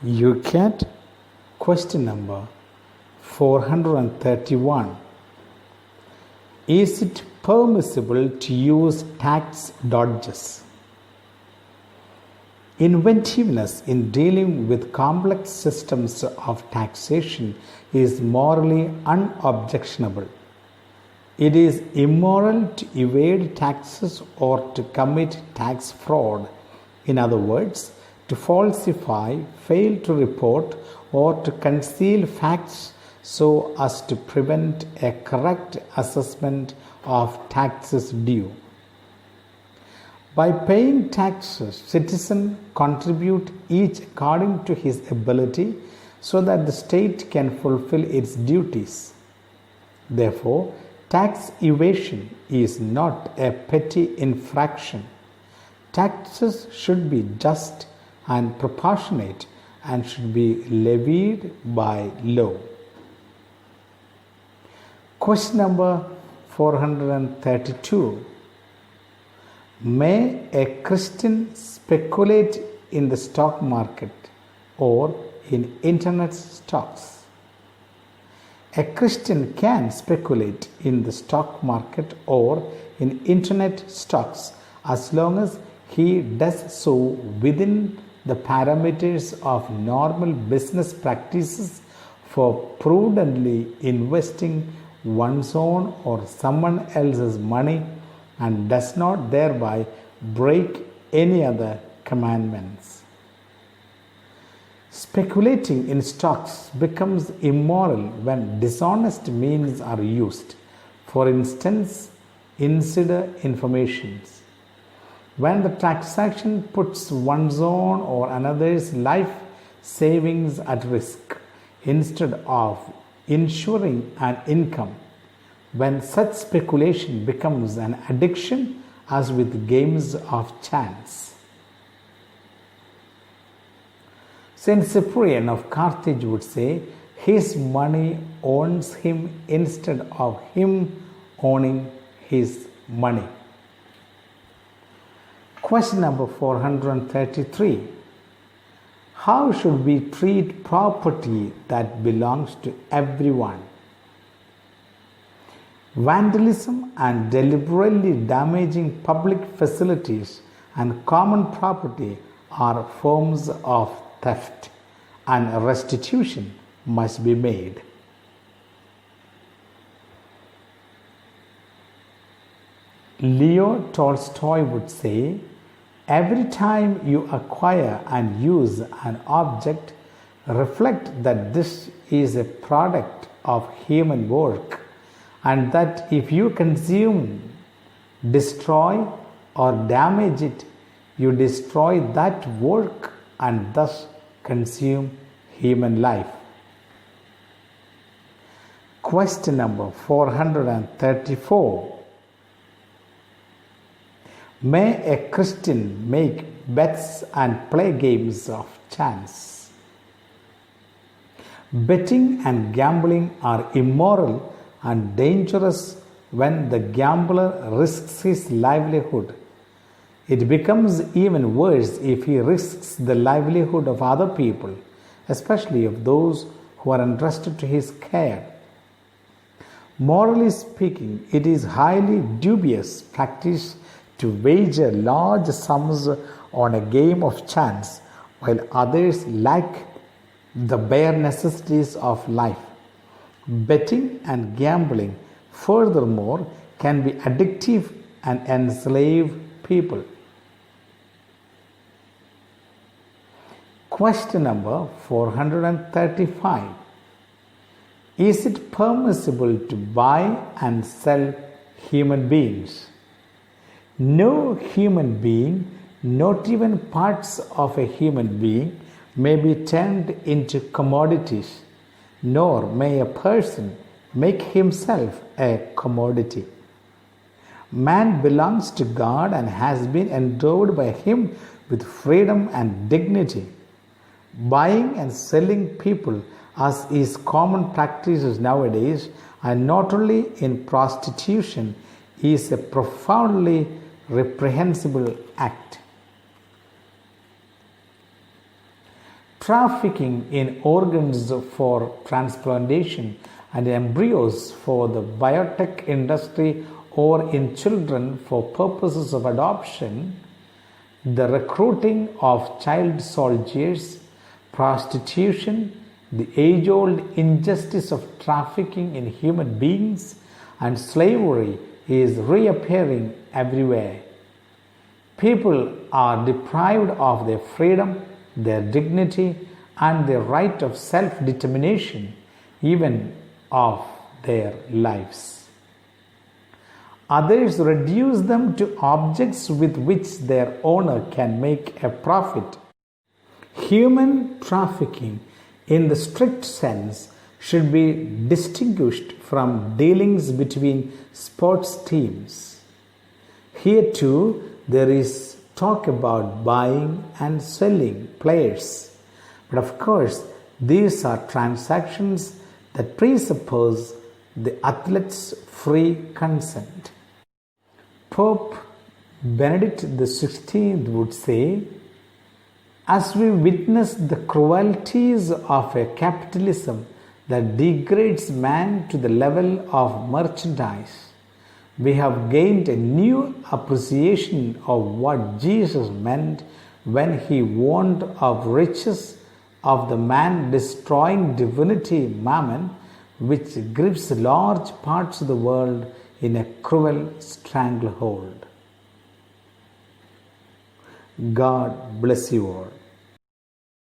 Youcat question number 431. Is it permissible to use tax dodges? Inventiveness in dealing with complex systems of taxation is morally unobjectionable. It is immoral to evade taxes or to commit tax fraud. In other words, to falsify, fail to report, or to conceal facts so as to prevent a correct assessment of taxes due. By paying taxes, citizens contribute each according to his ability so that the state can fulfill its duties. Therefore, tax evasion is not a petty infraction. Taxes should be just and proportionate and should be levied by law. Question number 432. May a Christian speculate in the stock market or in internet stocks? A Christian can speculate in the stock market or in internet stocks as long as he does so within the parameters of normal business practices for prudently investing one's own or someone else's money and does not thereby break any other commandments. Speculating in stocks becomes immoral when dishonest means are used, for instance, insider information. When the transaction puts one's own or another's life savings at risk instead of ensuring an income, when such speculation becomes an addiction as with games of chance. Saint Cyprian of Carthage would say, his money owns him instead of him owning his money. Question number 433. How should we treat property that belongs to everyone? Vandalism and deliberately damaging public facilities and common property are forms of theft, and restitution must be made. Leo Tolstoy would say, every time you acquire and use an object, reflect that this is a product of human work, and that if you consume, destroy, or damage it, you destroy that work and thus consume human life. Question number 434. May a Christian make bets and play games of chance? Betting and gambling are immoral and dangerous when the gambler risks his livelihood. It becomes even worse if he risks the livelihood of other people, especially of those who are entrusted to his care. Morally speaking, it is highly dubious practice to wager large sums on a game of chance while others lack the bare necessities of life. Betting and gambling, furthermore, can be addictive and enslave people. Question number 435. Is it permissible to buy and sell human beings? No human being, not even parts of a human being, may be turned into commodities, nor may a person make himself a commodity. Man belongs to God and has been endowed by Him with freedom and dignity. Buying and selling people, as is common practices nowadays, and not only in prostitution, is a profoundly reprehensible act. trafficking in organs for transplantation and embryos for the biotech industry or in children for purposes of adoption, the recruiting of child soldiers, prostitution, the age-old injustice of trafficking in human beings, and slavery is reappearing everywhere. People are deprived of their freedom, their dignity, and their right of self-determination, even of their lives. Others reduce them to objects with which their owner can make a profit. Human trafficking, in the strict sense, should be distinguished from dealings between sports teams. Here too, there is talk about buying and selling players. But of course, these are transactions that presuppose the athlete's free consent. Pope Benedict XVI would say, "As we witness the cruelties of a capitalism that degrades man to the level of merchandise, we have gained a new appreciation of what Jesus meant when he warned of riches, of the man-destroying divinity mammon, which grips large parts of the world in a cruel stranglehold." God bless you all.